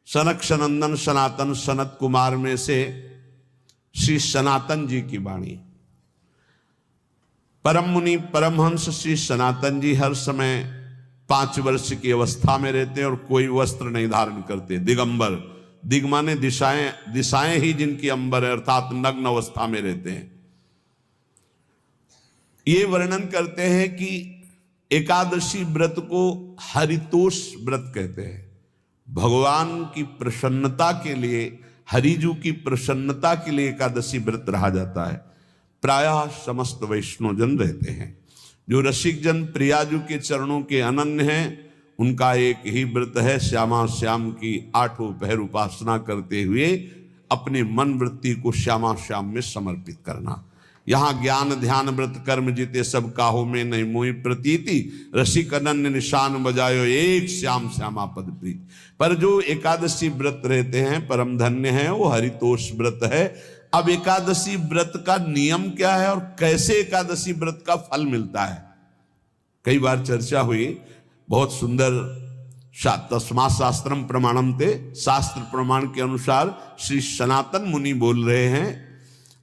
सनक सनंदन सनातन सनत कुमार में से श्री सनातन जी की वाणी। परम मुनि परमहंस श्री सनातन जी हर समय 5 वर्ष की अवस्था में रहते हैं और कोई वस्त्र नहीं धारण करते, दिगंबर। दिग माने दिशाएं, दिशाएं ही जिनकी अंबर है, अर्थात नग्न अवस्था में रहते हैं। ये वर्णन करते हैं कि एकादशी व्रत को हरितोष व्रत कहते हैं। भगवान की प्रसन्नता के लिए, हरिजू की प्रसन्नता के लिए एकादशी व्रत रहा जाता है। प्रायः समस्त वैष्णवजन रहते हैं। जो रसिक जन प्रियाजू के चरणों के अनन्य हैं, उनका एक ही व्रत है, श्यामा श्याम की 8 पहर उपासना करते हुए अपनी मन वृत्ति को श्यामा श्याम में समर्पित करना। यहाँ ज्ञान ध्यान व्रत कर्म जीते सब काहो में नहीं मोहि प्रतीति, रसिक अनन्य निशान बजायो एक श्याम श्यामा पद प्रीति। पर जो एकादशी व्रत रहते हैं परम धन्य है, वो हरितोष व्रत है। अब एकादशी व्रत का नियम क्या है और कैसे एकादशी व्रत का फल मिलता है, कई बार चर्चा हुई। बहुत सुंदर तस्मा शास्त्रम प्रमाणम ते, शास्त्र प्रमाण के अनुसार श्री सनातन मुनि बोल रहे हैं,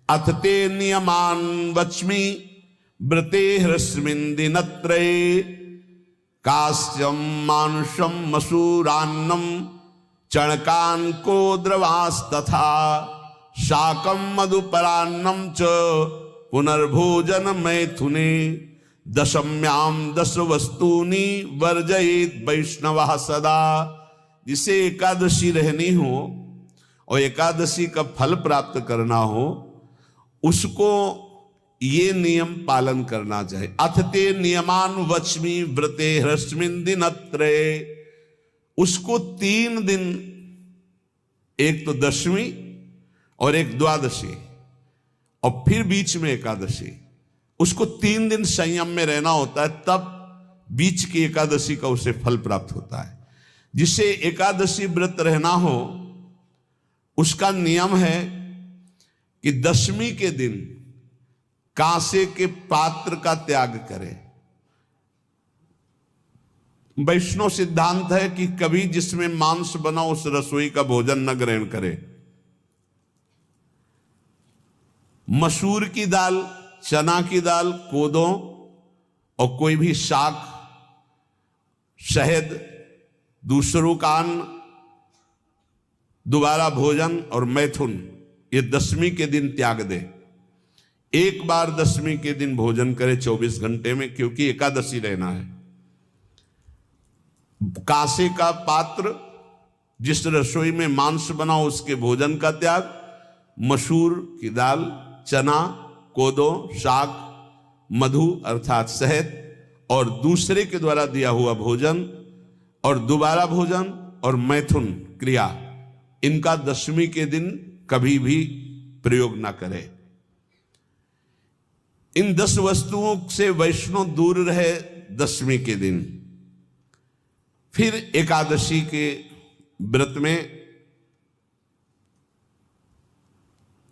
अथ ते नियमान वच्मि व्रते ह्रस्मिन् दिनत्रये, कास्यम मानुषम मसूरान्नम चणकान को द्रवास्तथा, शाकम मधुपरान्नम च पुनर्भोजन मैथुने, दशम्याम 10 वस्तूनि वर्जयेत वैष्णवः सदा। जिसे एकादशी रहनी हो और एकादशी का फल प्राप्त करना हो, उसको ये नियम पालन करना चाहिए। अथ ते नियमान वच्मि व्रते ह्रस्मिन् दिनत्रये, उसको 3 दिन, एक तो दशमी और एक द्वादशी और फिर बीच में एकादशी, उसको 3 दिन संयम में रहना होता है, तब बीच की एकादशी का उसे फल प्राप्त होता है। जिसे एकादशी व्रत रहना हो उसका नियम है कि दशमी के दिन कांसे के पात्र का त्याग करे। वैष्णव सिद्धांत है कि कभी जिसमें मांस बना उस रसोई का भोजन न ग्रहण करे। मसूर की दाल, चना की दाल, कोदों और कोई भी शाक, शहद, दूसरों का अन्न, दोबारा भोजन और मैथुन, ये दशमी के दिन त्याग दे। एक बार दशमी के दिन भोजन करे 24 घंटे में, क्योंकि एकादशी रहना है। कांसे का पात्र, जिस रसोई में मांस बना उसके भोजन का त्याग, मसूर की दाल, चना, कोदो, शाक, मधु अर्थात शहद और दूसरे के द्वारा दिया हुआ भोजन और दोबारा भोजन और मैथुन क्रिया, इनका दशमी के दिन कभी भी प्रयोग ना करे। इन 10 वस्तुओं से वैष्णव दूर रहे दशमी के दिन। फिर एकादशी के व्रत में,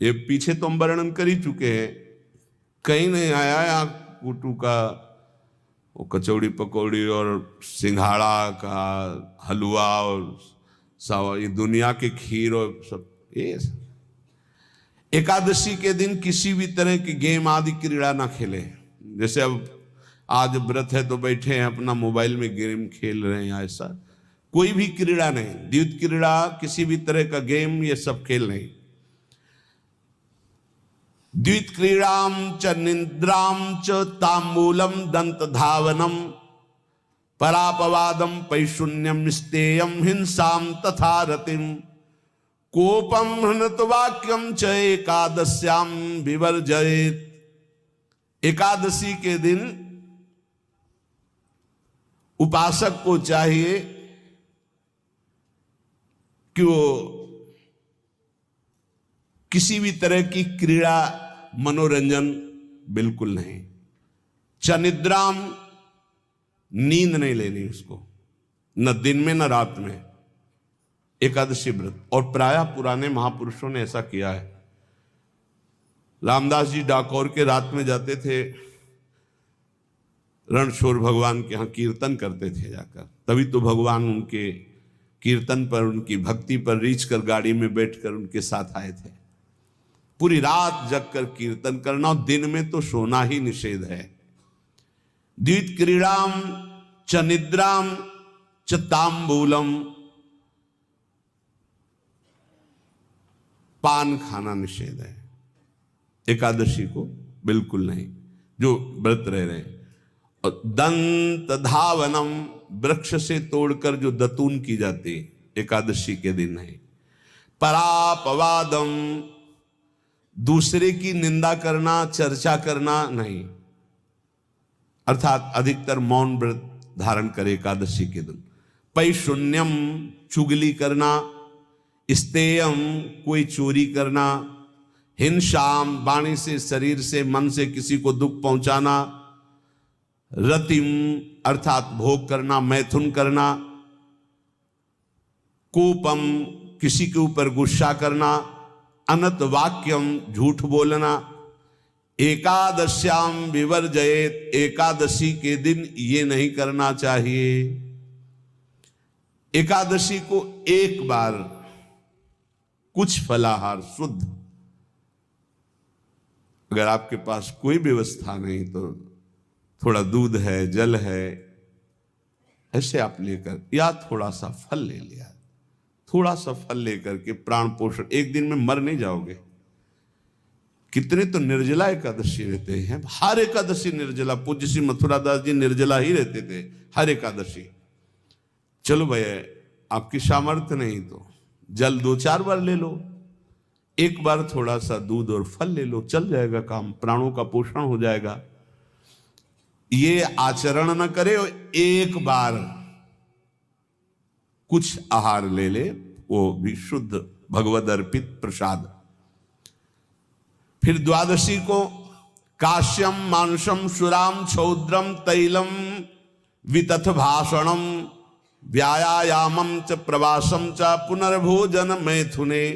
ये पीछे तो हम वर्णन कर ही चुके हैं, कहीं नहीं आया यहाँ कुटू का वो कचौड़ी पकौड़ी और सिंघाड़ा का हलवा और सावा, ये दुनिया के खीर और सब। ये एकादशी के दिन किसी भी तरह की गेम आदि क्रीड़ा ना खेले। जैसे अब आज व्रत है तो बैठे हैं अपना मोबाइल में गेम खेल रहे हैं, ऐसा कोई भी क्रीड़ा नहीं। द्वैत क्रीड़ा, किसी भी तरह का गेम, ये सब खेल नहीं। द्वित क्रीड़ाम च निद्राम च तांबूलम दंत धावनम, परापवादम पैशून्यम स्तेयम हिंसाम तथा रतिम, कोपम हृतवाक्यम च एकादश्याम विवर्जयेत। एकादशी के दिन उपासक को चाहिए कि वो किसी भी तरह की क्रीड़ा, मनोरंजन बिल्कुल नहीं। चनिद्राम, नींद नहीं लेनी उसको, न दिन में न रात में, एकादशी व्रत। और प्रायः पुराने महापुरुषों ने ऐसा किया है। रामदास जी डाकोर के रात में जाते थे, रणछोड़ भगवान के यहाँ कीर्तन करते थे जाकर, तभी तो भगवान उनके कीर्तन पर, उनकी भक्ति पर रीछ कर गाड़ी में बैठकर उनके साथ आए थे। पूरी रात जग कर कीर्तन करना, और दिन में तो सोना ही निषेध है। द्वित क्रीड़ाम च निद्राम च तांबूलम, पान खाना निषेध है एकादशी को, बिल्कुल नहीं, जो व्रत रह रहे हैं। और दंत धावनम, वृक्ष से तोड़कर जो दतून की जाती एकादशी के दिन नहीं। परापवादम, दूसरे की निंदा करना, चर्चा करना नहीं, अर्थात अधिकतर मौन व्रत धारण करे एकादशी के दिन। पैशून्यम, चुगली करना। स्तेयम, कोई चोरी करना। हिंसाम, वाणी से, शरीर से, मन से किसी को दुख पहुंचाना। रतिम, अर्थात भोग करना, मैथुन करना। कोपम, किसी के ऊपर गुस्सा करना। अनत वाक्यम, झूठ बोलना। एकादश्याम विवर्जयेत, एकादशी के दिन ये नहीं करना चाहिए। एकादशी को एक बार कुछ फलाहार शुद्ध, अगर आपके पास कोई व्यवस्था नहीं तो थोड़ा दूध है, जल है, ऐसे आप लेकर, या थोड़ा सा फल ले लिया, थोड़ा सा फल लेकर के प्राण पोषण, एक दिन में मर नहीं जाओगे। कितने तो निर्जला एकादशी रहते हैं, हर एकादशी निर्जला। पूज्य श्री मथुरा दास जी निर्जला ही रहते थे हर एकादशी। चलो भैया, आपकी सामर्थ्य नहीं तो जल 2-4 बार ले लो, एक बार थोड़ा सा दूध और फल ले लो, चल जाएगा काम, प्राणों का पोषण हो जाएगा। ये आचरण न करे, एक बार कुछ आहार ले ले, वो भी शुद्ध भगवद अर्पित प्रसाद। फिर द्वादशी को काश्यम मांसम सुराम क्षौद्रम तैलम वितथ भाषणम व्यायामम च प्रवासम च पुनर्भोजन मैथुने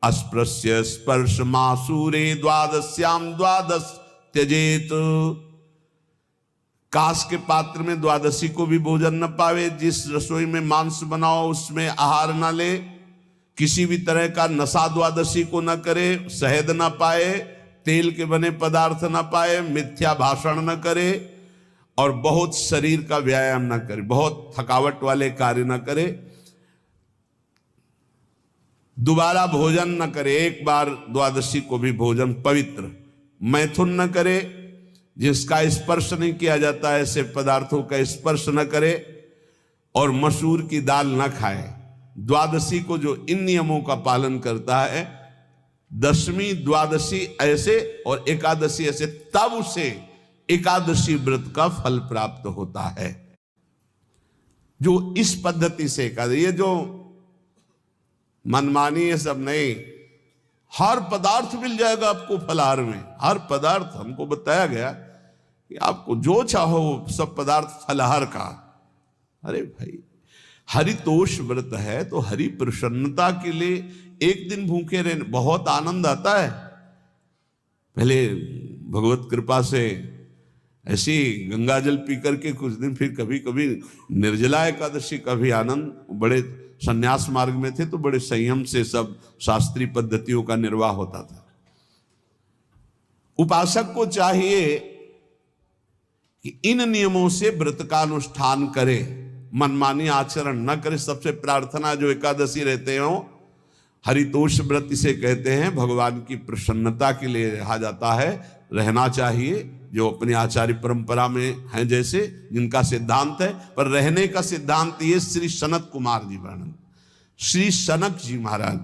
अस्पृश्य स्पर्श मासूरे द्वादश्याम द्वादश त्यजेत। कांस के पात्र में द्वादशी को भी भोजन न पावे। जिस रसोई में मांस बनाओ उसमें आहार न ले। किसी भी तरह का नशा द्वादशी को न करे। शहद न पाए, तेल के बने पदार्थ न पाए, मिथ्या भाषण न करे और बहुत शरीर का व्यायाम न करे, बहुत थकावट वाले कार्य न करे। दोबारा भोजन न करे, एक बार द्वादशी को भी भोजन पवित्र। मैथुन न करे, जिसका स्पर्श नहीं किया जाता ऐसे पदार्थों का स्पर्श न करे, और मसूर की दाल न खाए। द्वादशी को जो इन नियमों का पालन करता है, दशमी द्वादशी ऐसे और एकादशी ऐसे, तब उसे एकादशी व्रत का फल प्राप्त होता है। जो इस पद्धति से एकादशी, ये जो मनमानी है सब नहीं, हर पदार्थ मिल जाएगा आपको फलाहार में। हर पदार्थ हमको बताया गया कि आपको जो चाहो सब पदार्थ फलाहार का। अरे भाई, हरितोष व्रत है तो हरि प्रसन्नता के लिए एक दिन भूखे रहने बहुत आनंद आता है। पहले भगवत कृपा से ऐसी गंगा जल पी करके कुछ दिन, फिर कभी कभी निर्जला एकादशी का भी आनंद। बड़े संन्यास मार्ग में थे तो बड़े संयम से सब शास्त्रीय पद्धतियों का निर्वाह होता था। उपासक को चाहिए कि इन नियमों से व्रत का अनुष्ठान करे, मनमानी आचरण न करे। सबसे प्रार्थना जो एकादशी रहते हो, हरितोष व्रत इसे कहते हैं, भगवान की प्रसन्नता के लिए रहा जाता है, रहना चाहिए। जो अपनी आचार्य परंपरा में हैं जैसे, जिनका सिद्धांत है, पर रहने का सिद्धांत ये श्री सनत कुमार जी वर्णन, श्री सनक जी महाराज,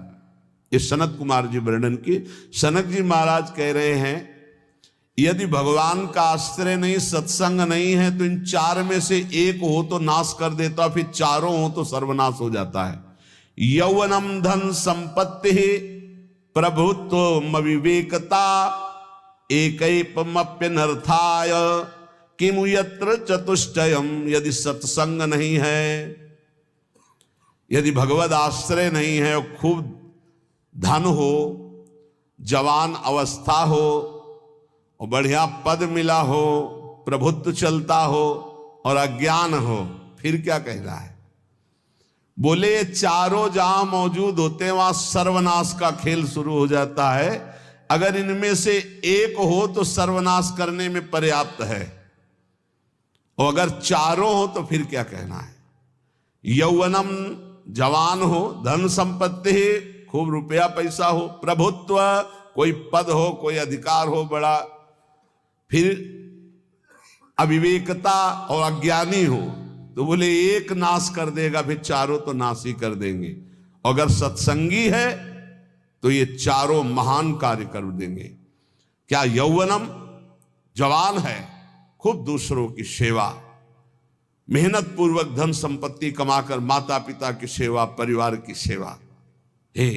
ये सनत कुमार जी वर्णन की। सनक जी महाराज कह रहे हैं, यदि भगवान का आश्रय नहीं, सत्संग नहीं है, तो इन चार में से एक हो तो नाश कर देता, फिर चारों हो तो सर्वनाश हो जाता है। यौवनम धन संपत्ति प्रभुत्व विवेकता एकैपमप्यनर्थाय किमु यत्र चतुष्टयम। यदि सत्संग नहीं है, यदि भगवद आश्रय नहीं है, और खूब धन हो, जवान अवस्था हो, और बढ़िया पद मिला हो, प्रभुत्व चलता हो, और अज्ञान हो, फिर क्या कह रहा है? बोले ये चारों जहां मौजूद होते हैं वहां सर्वनाश का खेल शुरू हो जाता है। अगर इनमें से एक हो तो सर्वनाश करने में पर्याप्त है, और अगर चारों हो तो फिर क्या कहना है। यौवनम, जवान हो, धन संपत्ति, खूब रुपया पैसा हो, प्रभुत्व, कोई पद हो, कोई अधिकार हो बड़ा, फिर अविवेकता और अज्ञानी हो, तो बोले एक नाश कर देगा, फिर चारों तो नाश ही कर देंगे। अगर सत्संगी है तो ये चारों महान कार्य कर देंगे। क्या यौवनम, जवान है, खूब दूसरों की सेवा, मेहनत पूर्वक धन संपत्ति कमाकर माता पिता की सेवा, परिवार की सेवा, हे